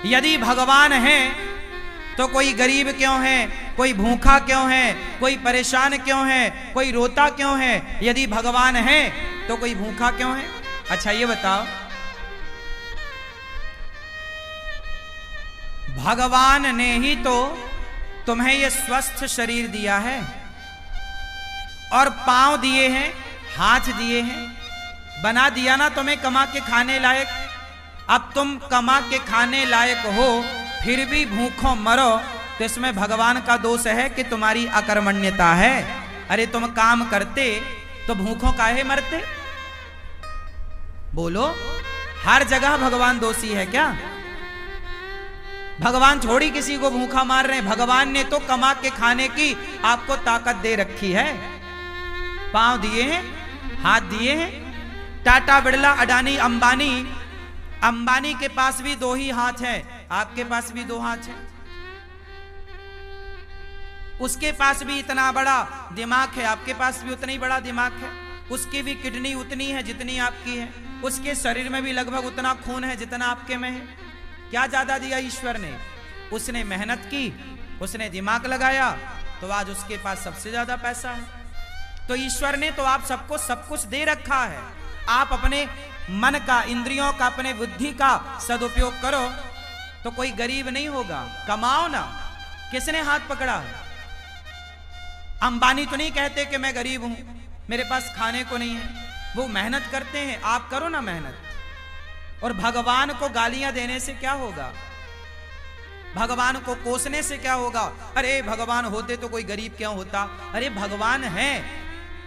यदि भगवान है तो कोई गरीब क्यों है, कोई भूखा क्यों है, कोई परेशान क्यों है, कोई रोता क्यों है? यदि भगवान है तो कोई भूखा क्यों है? अच्छा ये बताओ, भगवान ने ही तो तुम्हें ये स्वस्थ शरीर दिया है और पांव दिए हैं, हाथ दिए हैं, बना दिया ना तुम्हें कमा के खाने लायक। अब तुम कमा के खाने लायक हो फिर भी भूखों मरो तो इसमें भगवान का दोष है कि तुम्हारी अकर्मण्यता है। अरे तुम काम करते तो भूखों काहे मरते? बोलो, हर जगह भगवान दोषी है क्या? भगवान थोड़ी किसी को भूखा मार रहे हैं। भगवान ने तो कमा के खाने की आपको ताकत दे रखी है। पांव दिए हैं, हाथ दिए हैं। टाटा, बिड़ला, अडानी, अंबानी, अंबानी के पास भी दो ही हाथ हैं, आपके पास भी दो हाथ हैं। उसके पास भी इतना बड़ा दिमाग है, आपके पास भी उतना ही बड़ा दिमाग है। उसकी भी किडनी उतनी है जितनी आपकी है। उसके शरीर में भी लगभग उतना खून है जितना आपके में है। क्या ज्यादा दिया ईश्वर ने? उसने मेहनत की, उसने दिमाग लगाया, तो आज उसके पास सबसे ज्यादा पैसा है। तो ईश्वर ने तो आप सबको सब कुछ दे रखा है। आप अपने मन का, इंद्रियों का, अपने बुद्धि का सदुपयोग करो तो कोई गरीब नहीं होगा। कमाओ ना। किसने हाथ पकड़ा है? अंबानी तो नहीं कहते कि मैं गरीब हूं, मेरे पास खाने को नहीं है। वो मेहनत करते हैं, आप करो ना मेहनत। और भगवान को गालियां देने से क्या होगा? भगवान को कोसने से क्या होगा? अरे भगवान होते तो कोई गरीब क्यों होता? अरे भगवान है,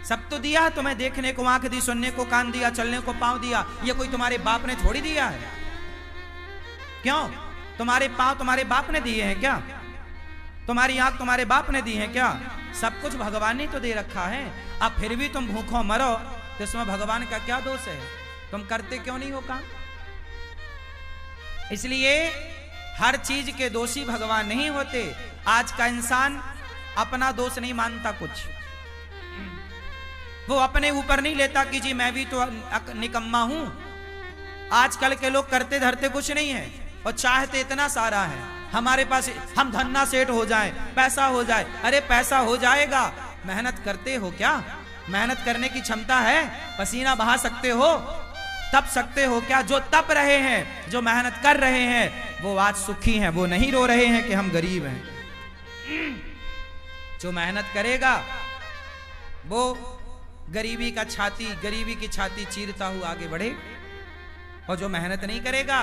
सब तो दिया तुम्हें। देखने को आंख दी, सुनने को कान दिया, चलने को पांव दिया। ये कोई तुम्हारे बाप ने थोड़ी दिया है। क्यों? तुम्हारे पांव तुम्हारे बाप ने दिए हैं क्या? तुम्हारी आंख तुम्हारे बाप ने दी है क्या? सब कुछ भगवान ने तो दे रखा है। अब फिर भी तुम भूखों मरो तो इसमें भगवान का क्या दोष है? तुम करते क्यों नहीं हो काम? इसलिए हर चीज के दोषी भगवान नहीं होते। आज का इंसान अपना दोष नहीं मानता कुछ। वो अपने ऊपर नहीं लेता कि जी मैं भी तो निकम्मा हूं। आजकल के लोग करते धरते कुछ नहीं है और चाहते इतना सारा है। हमारे पास हम धन्ना सेठ हो जाएं, पैसा हो जाए। अरे पैसा हो जाएगा, मेहनत करते हो क्या? मेहनत करने की क्षमता है? पसीना बहा सकते हो? तप सकते हो क्या? जो तप रहे हैं, जो मेहनत कर रहे हैं, वो आज सुखी हैं। वो नहीं रो रहे हैं कि हम गरीब हैं। जो मेहनत करेगा वो गरीबी की छाती चीरता हुआ आगे बढ़े। और जो मेहनत नहीं करेगा,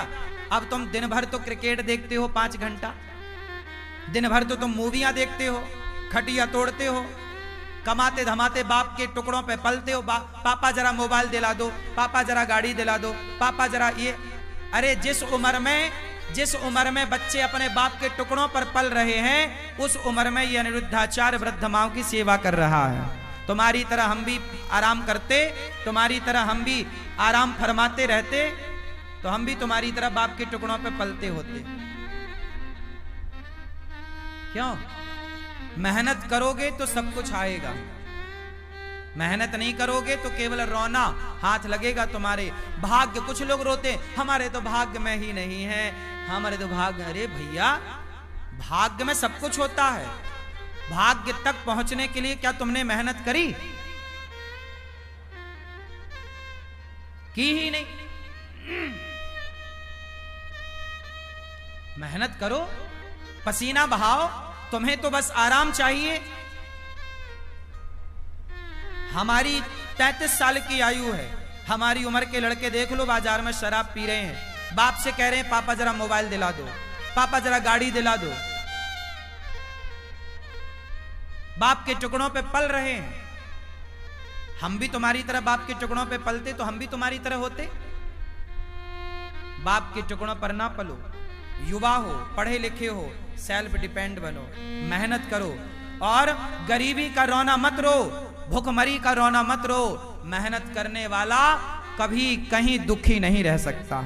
अब तुम दिन भर तो क्रिकेट देखते हो 5 घंटा, दिन भर तो तुम मूवियां देखते हो, खटिया तोड़ते हो, कमाते धमाते बाप के टुकड़ों पे पलते हो। पापा जरा मोबाइल दिला दो, पापा जरा गाड़ी दिला दो, पापा जरा ये। अरे जिस उम्र में बच्चे अपने बाप के टुकड़ों पर पल रहे हैं, उस उम्र में ये अनिरुद्धाचार्य वृद्ध माओ की सेवा कर रहा है। तुम्हारी तरह हम भी आराम करते, तुम्हारी तरह हम भी आराम फरमाते रहते, तो हम भी तुम्हारी तरह बाप के टुकड़ों पे पलते होते। क्यों? मेहनत करोगे तो सब कुछ आएगा। मेहनत नहीं करोगे तो केवल रोना हाथ लगेगा तुम्हारे। भाग्य, कुछ लोग रोते हमारे तो भाग्य में ही नहीं है, हमारे तो भाग्य। अरे भैया, भाग्य में सब कुछ होता है। भाग्य तक पहुंचने के लिए क्या तुमने मेहनत करी? की ही नहीं। मेहनत करो, पसीना बहाओ। तुम्हें तो बस आराम चाहिए। हमारी 33 साल की आयु है। हमारी उम्र के लड़के देख लो, बाजार में शराब पी रहे हैं, बाप से कह रहे हैं पापा जरा मोबाइल दिला दो, पापा जरा गाड़ी दिला दो। बाप के टुकड़ों पे पल रहे हैं। हम भी तुम्हारी तरह बाप के टुकड़ों पे पलते तो हम भी तुम्हारी तरह होते। बाप के टुकड़ों पर ना पलो। युवा हो, पढ़े लिखे हो, सेल्फ डिपेंड बनो, मेहनत करो और गरीबी का रोना मत रो, भूखमरी का रोना मत रो। मेहनत करने वाला कभी कहीं दुखी नहीं रह सकता।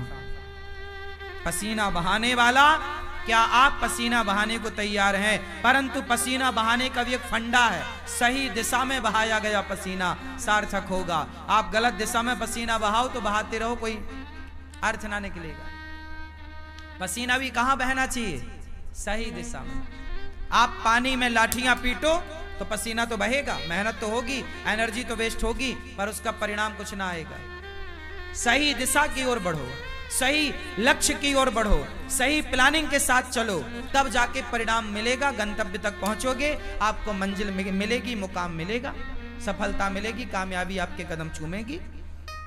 पसीना बहाने वाला, क्या आप पसीना बहाने को तैयार हैं? परंतु पसीना बहाने का भी एक फंडा है। सही दिशा में बहाया गया पसीना सार्थक होगा। आप गलत दिशा में पसीना बहाओ तो बहाते रहो, कोई अर्थ ना निकलेगा। पसीना भी कहां बहना चाहिए? सही दिशा में। आप पानी में लाठियां पीटो तो पसीना तो बहेगा, मेहनत तो होगी, एनर्जी तो वेस्ट होगी, पर उसका परिणाम कुछ ना आएगा। सही दिशा की ओर बढ़ो, सही लक्ष्य की ओर बढ़ो, सही प्लानिंग के साथ चलो, तब जाके परिणाम मिलेगा, गंतव्य तक पहुंचोगे, आपको मंजिल मिलेगी, मुकाम मिलेगा, सफलता मिलेगी, कामयाबी आपके कदम चूमेगी।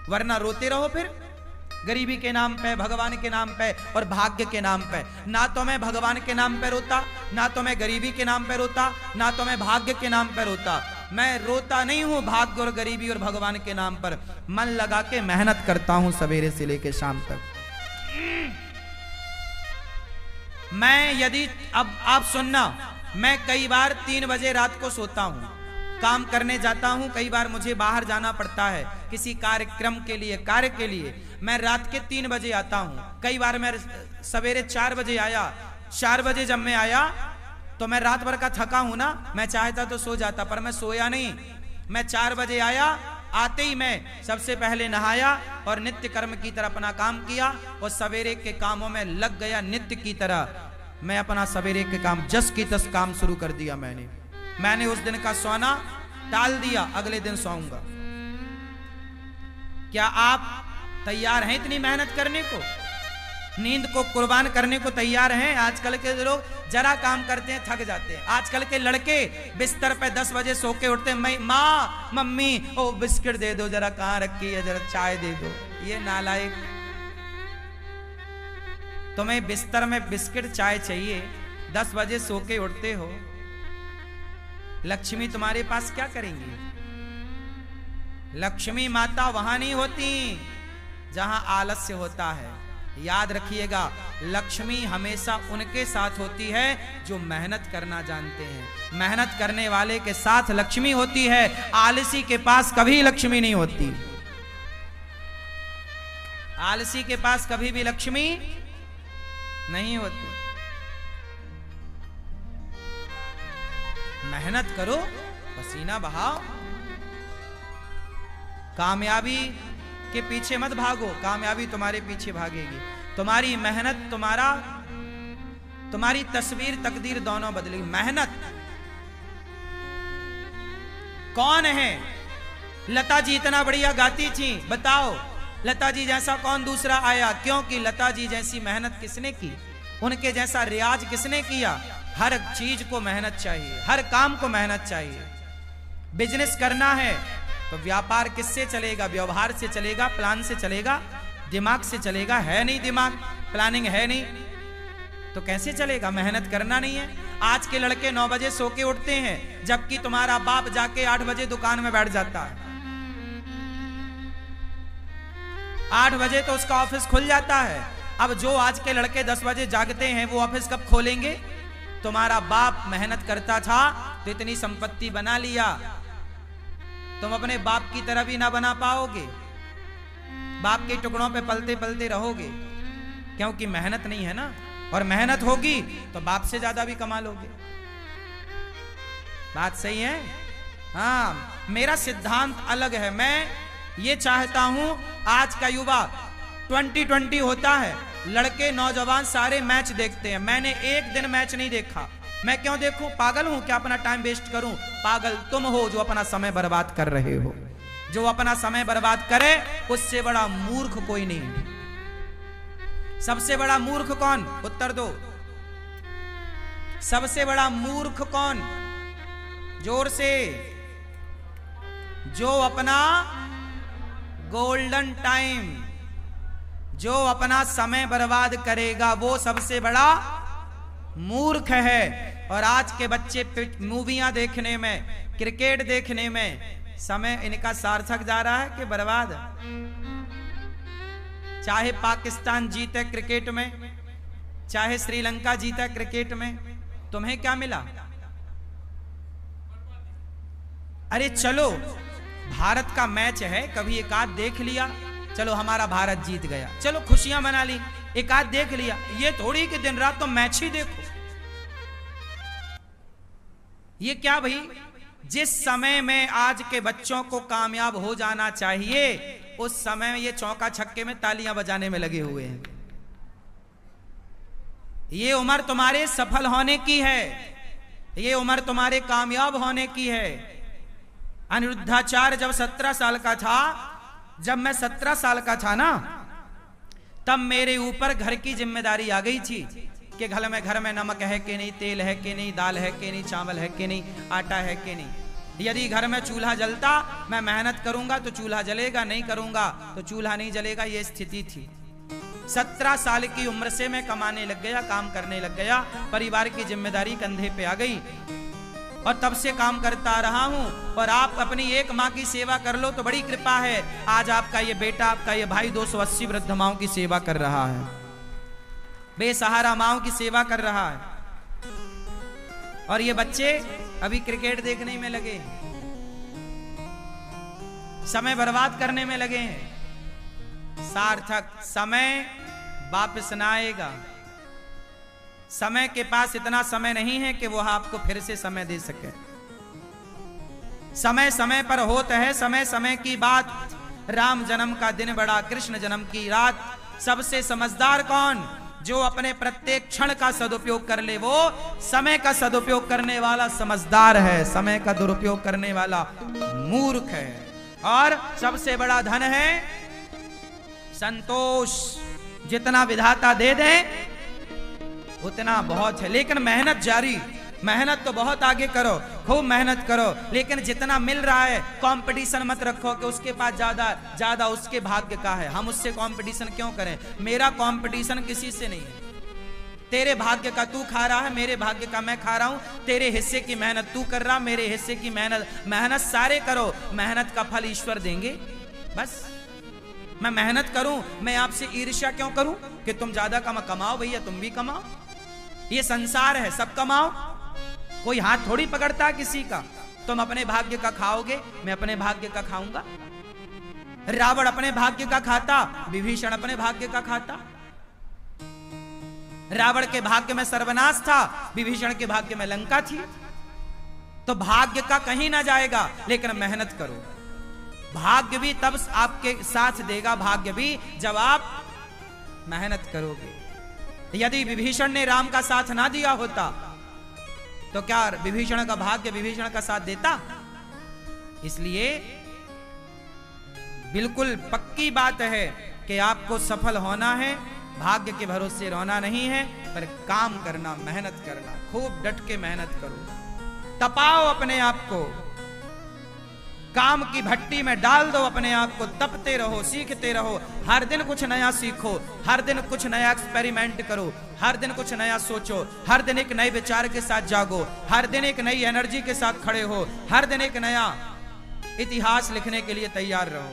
वरना रोते रहो फिर गरीबी के नाम पे, भगवान के नाम पे और भाग्य के नाम पे। ना तो मैं भगवान के नाम पे रोता, ना तो मैं गरीबी के नाम पे रोता, ना तो मैं भाग्य के नाम पे रोता। मैं रोता नहीं हूं भाग्य और गरीबी और भगवान के नाम पर, मन लगा के मेहनत करता हूं सवेरे से लेके शाम तक। मैं यदि अब आप सुनना, मैं कई बार 3 बजे रात को सोता हूं, काम करने जाता हूं, कई बार मुझे बाहर जाना पड़ता है किसी कार्यक्रम के लिए, कार्य के लिए, मैं रात के 3 बजे आता हूं। कई बार मैं सवेरे 4 बजे आया, 4 बजे जब मैं आया तो मैं रात भर का थका हूं ना, मैं चाहता तो सो जाता, पर मैं सोया नहीं। मैं 4 बजे आया, आते ही मैं सबसे पहले नहाया और नित्य कर्म की तरह अपना काम किया और सवेरे के कामों में लग गया। नित्य की तरह मैं अपना सवेरे के काम जस की तस काम शुरू कर दिया। मैंने उस दिन का सोना टाल दिया, अगले दिन सोऊंगा। क्या आप तैयार हैं इतनी मेहनत करने को, नींद को कुर्बान करने को तैयार हैं? आजकल के लोग जरा काम करते हैं थक जाते हैं। आजकल के लड़के बिस्तर पे 10 बजे सो के उठते हैं, माँ मम्मी ओ बिस्किट दे दो, जरा कहाँ रखी है, जरा चाय दे दो। ये नालायक, तुम्हें बिस्तर में बिस्किट चाय चाहिए, 10 बजे सो के उठते हो। लक्ष्मी तुम्हारे पास क्या करेंगी? लक्ष्मी माता वहां नहीं होती जहां आलस्य होता है। याद रखिएगा, लक्ष्मी हमेशा उनके साथ होती है जो मेहनत करना जानते हैं। मेहनत करने वाले के साथ लक्ष्मी होती है, आलसी के पास कभी लक्ष्मी नहीं होती। आलसी के पास कभी भी लक्ष्मी नहीं होती। मेहनत करो, पसीना बहाओ, कामयाबी के पीछे मत भागो, कामयाबी तुम्हारे पीछे भागेगी। तुम्हारी मेहनत तुम्हारी तस्वीर तकदीर दोनों बदलेगी। मेहनत कौन है? लता जी इतना बढ़िया गाती थी, बताओ लता जी जैसा कौन दूसरा आया? क्योंकि लता जी जैसी मेहनत किसने की, उनके जैसा रियाज किसने किया? हर चीज को मेहनत चाहिए, हर काम को मेहनत चाहिए। बिजनेस करना है तो व्यापार किससे चलेगा? व्यवहार से चलेगा, प्लान से चलेगा, दिमाग से चलेगा। है नहीं दिमाग, प्लानिंग है नहीं, तो कैसे चलेगा? मेहनत करना नहीं है। आज के लड़के 9 बजे सो के उठते हैं, जबकि तुम्हारा बाप जाके 8 बजे दुकान में बैठ जाता है। 8 बजे तो उसका ऑफिस खुल जाता है। अब जो आज के लड़के 10 बजे जागते हैं, वो ऑफिस कब खोलेंगे? तुम्हारा बाप मेहनत करता था तो इतनी संपत्ति बना लिया, तुम अपने बाप की तरह भी ना बना पाओगे। बाप के टुकड़ों पे पलते पलते रहोगे, क्योंकि मेहनत नहीं है ना। और मेहनत होगी तो बाप से ज्यादा भी कमा लोगे। बात सही है? हाँ, मेरा सिद्धांत अलग है। मैं ये चाहता हूं आज का युवा 2020 होता है, लड़के नौजवान सारे मैच देखते हैं। मैंने एक दिन मैच नहीं देखा। मैं क्यों देखूं? पागल हूं क्या अपना टाइम वेस्ट करूं? पागल तुम हो जो अपना समय बर्बाद कर रहे हो। जो अपना समय बर्बाद करे उससे बड़ा मूर्ख कोई नहीं। सबसे बड़ा मूर्ख कौन? उत्तर दो। सबसे बड़ा मूर्ख कौन? जोर से। जो अपना गोल्डन टाइम, जो अपना समय बर्बाद करेगा, वो सबसे बड़ा मूर्ख है। और आज के बच्चे मूवियां देखने में, क्रिकेट देखने में समय इनका सार्थक जा रहा है कि बर्बाद? चाहे पाकिस्तान जीते क्रिकेट में, चाहे श्रीलंका जीता क्रिकेट में, तुम्हें क्या मिला? अरे चलो, भारत का मैच है, कभी एक आध देख लिया, चलो हमारा भारत जीत गया, चलो खुशियां मना ली, एक आध देख लिया। ये थोड़ी कि दिन रात तो मैच ही देखो। ये क्या भाई? जिस समय में आज के बच्चों को कामयाब हो जाना चाहिए, उस समय में ये चौका छक्के में तालियां बजाने में लगे हुए हैं। ये उम्र तुम्हारे सफल होने की है, ये उम्र तुम्हारे कामयाब होने की है। अनिरुद्धाचार्य जब 17 साल का था, जब मैं 17 साल का था ना, तब मेरे ऊपर घर की जिम्मेदारी आ गई थी कि घर में नमक है कि नहीं, तेल है कि नहीं, दाल है कि नहीं, चावल है कि नहीं, आटा है कि नहीं। यदि घर में चूल्हा जलता, मैं मेहनत करूंगा तो चूल्हा जलेगा, नहीं करूंगा तो चूल्हा नहीं जलेगा, ये स्थिति थी। 17 साल की उम्र से मैं कमाने लग गया, काम करने लग गया, परिवार की जिम्मेदारी कंधे पे आ गई और तब से काम करता रहा हूं। और आप अपनी एक माँ की सेवा कर लो तो बड़ी कृपा है। आज आपका ये बेटा, आपका ये भाई 280 वृद्ध माओं की सेवा कर रहा है, बेसहारा माओं की सेवा कर रहा है। और ये बच्चे अभी क्रिकेट देखने में लगे, समय बर्बाद करने में लगे हैं। सार्थक समय वापस ना आएगा। समय के पास इतना समय नहीं है कि वो आपको फिर से समय दे सके। समय समय पर होता है, समय समय की बात। राम जन्म का दिन बड़ा, कृष्ण जन्म की रात। सबसे समझदार कौन? जो अपने प्रत्येक क्षण का सदुपयोग कर ले, वो समय का सदुपयोग करने वाला समझदार है। समय का दुरुपयोग करने वाला मूर्ख है। और सबसे बड़ा धन है संतोष। जितना विधाता दे दे उतना बहुत है, लेकिन मेहनत जारी। मेहनत तो बहुत आगे करो, खूब मेहनत करो, लेकिन जितना मिल रहा है कंपटीशन मत रखो कि उसके पास ज्यादा उसके भाग्य का है, हम उससे कंपटीशन क्यों करें। मेरा कंपटीशन किसी से नहीं है। तेरे भाग्य का तू खा रहा है, मेरे भाग्य का मैं खा रहा हूं। तेरे हिस्से की मेहनत तू कर रहा, मेरे हिस्से की मेहनत सारे करो। मेहनत का फल ईश्वर देंगे। बस मैं मेहनत करूं, मैं आपसे ईर्ष्या क्यों करूं कि तुम ज्यादा कमाओ। भैया तुम भी कमाओ, ये संसार है, सब कमाओ। कोई हाथ थोड़ी पकड़ता किसी का। तुम अपने भाग्य का खाओगे, मैं अपने भाग्य का खाऊंगा। रावण अपने भाग्य का खाता, विभीषण अपने भाग्य का खाता। रावण के भाग्य में सर्वनाश था, विभीषण के भाग्य में लंका थी। तो भाग्य का कहीं ना जाएगा, लेकिन मेहनत करो। भाग्य भी तब आपके साथ देगा, भाग्य भी जब आप मेहनत करोगे। यदि विभीषण ने राम का साथ ना दिया होता तो क्या विभीषण का भाग्य विभीषण का साथ देता? इसलिए बिल्कुल पक्की बात है कि आपको सफल होना है, भाग्य के भरोसे रहना नहीं है, पर काम करना, मेहनत करना। खूब डट के मेहनत करो, तपाओ अपने आप को, काम की भट्टी में डाल दो अपने आप को, तपते रहो, सीखते रहो। हर दिन कुछ नया सीखो, हर दिन कुछ नया एक्सपेरिमेंट करो, हर दिन कुछ नया सोचो, हर दिन एक नए विचार के साथ जागो, हर दिन एक नई एनर्जी के साथ खड़े हो, हर दिन एक नया इतिहास लिखने के लिए तैयार रहो।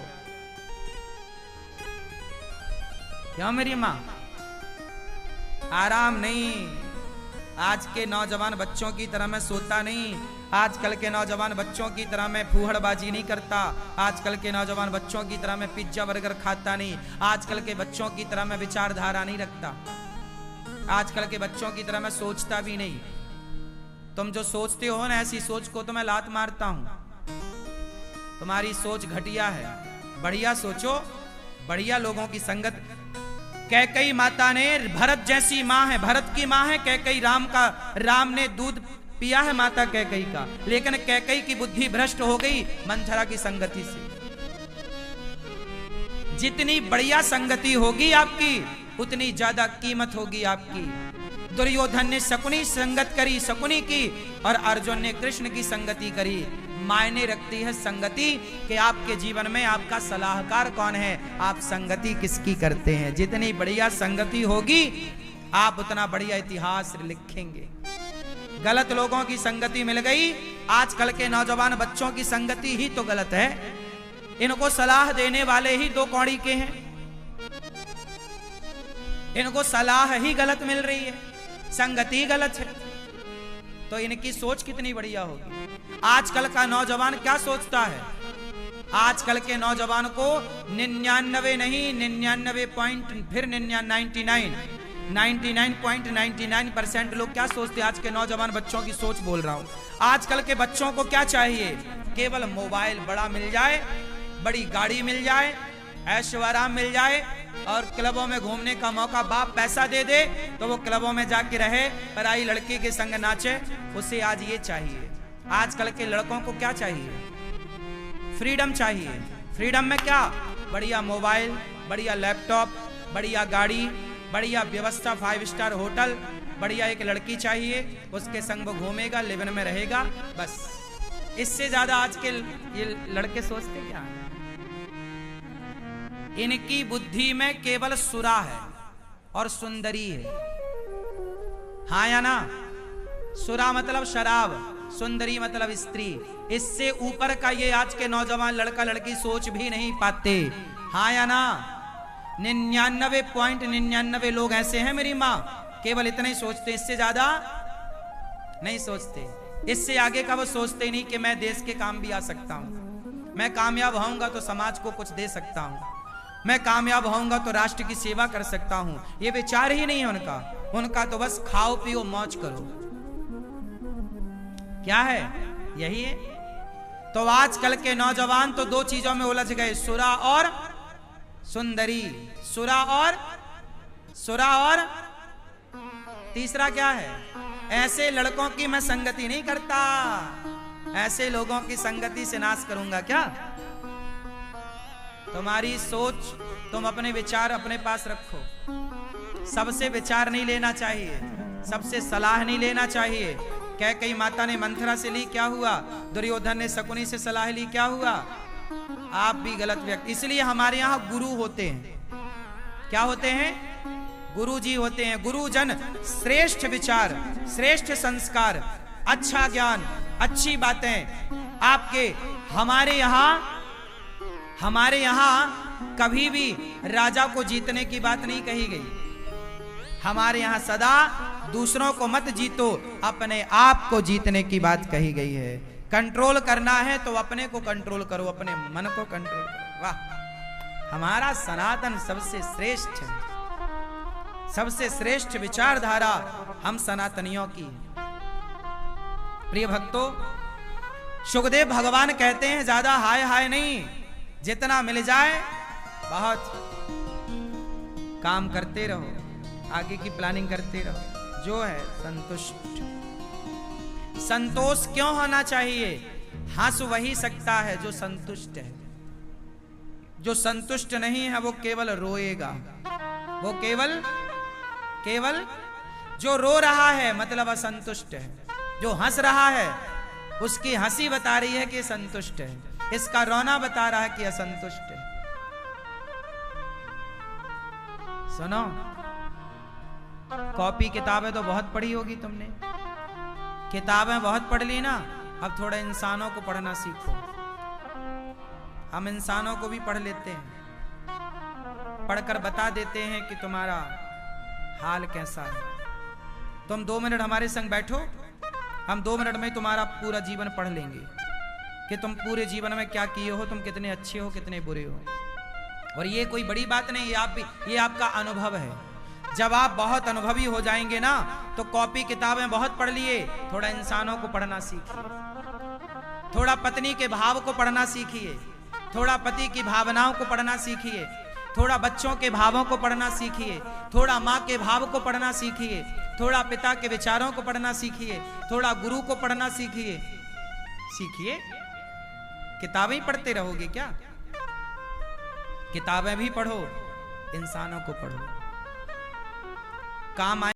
क्यों मेरी मां? आराम नहीं। आज के नौजवान बच्चों की तरह मैं सोता नहीं, आजकल के नौजवान बच्चों की तरह मैं फूहड़बाजी नहीं करता, आजकल के नौजवान बच्चों की तरह मैं पिज्जा बर्गर खाता नहीं, आजकल के बच्चों की तरह मैं विचारधारा नहीं रखता, आजकल के बच्चों की तरह मैं सोचता भी नहीं। तुम जो सोचते हो ना, ऐसी सोच को तो मैं लात मारता हूं। तुम्हारी सोच घटिया है, बढ़िया सोचो, बढ़िया लोगों की संगत। कैकई माता ने, भरत जैसी माँ है, भरत की माँ है कैकई, राम ने दूध पिया है माता कैकई का, लेकिन कैकई की बुद्धि भ्रष्ट हो गई मंथरा की संगति से। जितनी बढ़िया संगति होगी आपकी, उतनी ज्यादा कीमत होगी आपकी। दुर्योधन ने शकुनी संगत करी, शकुनी की, और अर्जुन ने कृष्ण की संगति करी। मायने रखती है संगति कि आपके जीवन में आपका सलाहकार कौन है, आप संगति किसकी करते हैं। जितनी बढ़िया संगति होगी, आप उतना बढ़िया इतिहास लिखेंगे। गलत लोगों की संगति मिल गई। आजकल के नौजवान बच्चों की संगति ही तो गलत है, इनको सलाह देने वाले ही दो कौड़ी के हैं, इनको सलाह ही गलत मिल रही है, संगति गलत है, तो इनकी सोच कितनी बढ़िया होगी। आजकल का नौजवान क्या सोचता है? आजकल के नौजवान को 99 नहीं, 99 पॉइंट, फिर 99.99% लोग क्या सोचते हैं? आज के नौजवान बच्चों की सोच बोल रहा हूं। आजकल के बच्चों को क्या चाहिए? केवल मोबाइल बड़ा मिल जाए, बड़ी गाड़ी मिल जाए, ऐशो आराम मिल जाए और क्लबों में घूमने का मौका, बाप पैसा दे दे तो वो क्लबों में जाके रहे, पराई लड़की के संग नाचे, उसे आज ये चाहिए। आजकल के लड़कों को क्या चाहिए? फ्रीडम चाहिए। फ्रीडम में क्या? बढ़िया मोबाइल, बढ़िया लैपटॉप, बढ़िया गाड़ी, बढ़िया व्यवस्था, 5 स्टार होटल, बढ़िया एक लड़की चाहिए, उसके संग वो घूमेगा, लिवन में रहेगा, बस। इससे ज्यादा आज के ये लड़के सोचते क्या है? इनकी बुद्धि में केवल सुरा है और सुंदरी है। हाँ या ना? सुरा मतलब शराब, सुंदरी मतलब स्त्री। इससे ऊपर का ये आज के नौजवान लड़का लड़की सोच भी नहीं पाते। हाँ या ना? 99.99 लोग ऐसे हैं मेरी माँ, केवल इतना ही सोचते, इससे ज्यादा नहीं सोचते। इससे आगे का वो सोचते ही नहीं कि मैं देश के काम भी आ सकता हूं, मैं कामयाब होऊंगा तो समाज को कुछ दे सकता हूं, मैं कामयाब होऊंगा तो राष्ट्र की सेवा कर सकता हूं। ये विचार ही नहीं है उनका। उनका तो बस खाओ पियो मौज करो। क्या है? यही है। तो आजकल के नौजवान तो 2 चीजों में उलझ गए, सुरा और सुंदरी। सुरा और तीसरा क्या है? ऐसे लड़कों की मैं संगति नहीं करता, ऐसे लोगों की संगति से नाश करूंगा क्या? तुम्हारी सोच, तुम अपने विचार अपने पास रखो। सबसे विचार नहीं लेना चाहिए, सबसे सलाह नहीं लेना चाहिए। कैकेयी माता ने मंथरा से ली, क्या हुआ? दुर्योधन ने शकुनी से सलाह ली, क्या हुआ? आप भी गलत व्यक्ति। इसलिए हमारे यहाँ गुरु होते हैं। क्या होते हैं? गुरु जी होते हैं। गुरुजन श्रेष्ठ विचार, श्रेष्ठ संस्कार, अच्छा ज्ञान, अच्छी बातें आपके। हमारे यहाँ कभी भी राजा को जीतने की बात नहीं कही गई। हमारे यहाँ सदा दूसरों को मत जीतो, अपने आप को जीतने की बात कही गई है। कंट्रोल करना है तो अपने को कंट्रोल करो, अपने मन को कंट्रोल करो। वाह, हमारा सनातन सबसे श्रेष्ठ है, सबसे श्रेष्ठ विचारधारा हम सनातनियों की है। प्रिय भक्तों, सुखदेव भगवान कहते हैं ज्यादा हाय हाय नहीं, जितना मिल जाए बहुत। काम करते रहो, आगे की प्लानिंग करते रहो, जो है संतुष्ट। संतोष क्यों होना चाहिए? हंस वही सकता है जो संतुष्ट है। जो संतुष्ट नहीं है वो केवल रोएगा। वो केवल जो रो रहा है मतलब असंतुष्ट है, जो हंस रहा है उसकी हंसी बता रही है कि संतुष्ट है, इसका रोना बता रहा है कि असंतुष्ट है। सुनो, कॉपी किताबें तो बहुत पढ़ी होगी तुमने, किताबें बहुत पढ़ ली ना, अब थोड़ा इंसानों को पढ़ना सीखो। हम इंसानों को भी पढ़ लेते हैं, पढ़कर बता देते हैं कि तुम्हारा हाल कैसा है। तुम 2 मिनट हमारे संग बैठो, हम 2 मिनट में तुम्हारा पूरा जीवन पढ़ लेंगे कि तुम पूरे जीवन में क्या किए हो, तुम कितने अच्छे हो, कितने बुरे हो। और ये कोई बड़ी बात नहीं, ये आपका अनुभव है। जब आप बहुत अनुभवी हो जाएंगे ना, तो कॉपी किताबें बहुत पढ़ लिए, थोड़ा इंसानों को पढ़ना सीखिए, थोड़ा पत्नी के भाव को पढ़ना सीखिए, थोड़ा पति की भावनाओं को पढ़ना सीखिए, थोड़ा बच्चों के भावों को पढ़ना सीखिए, थोड़ा माँ के भाव को पढ़ना सीखिए, थोड़ा पिता के विचारों को पढ़ना सीखिए, थोड़ा गुरु को पढ़ना सीखिए। किताबें ही पढ़ते रहोगे क्या? किताबें भी पढ़ो, इंसानों को पढ़ो, काम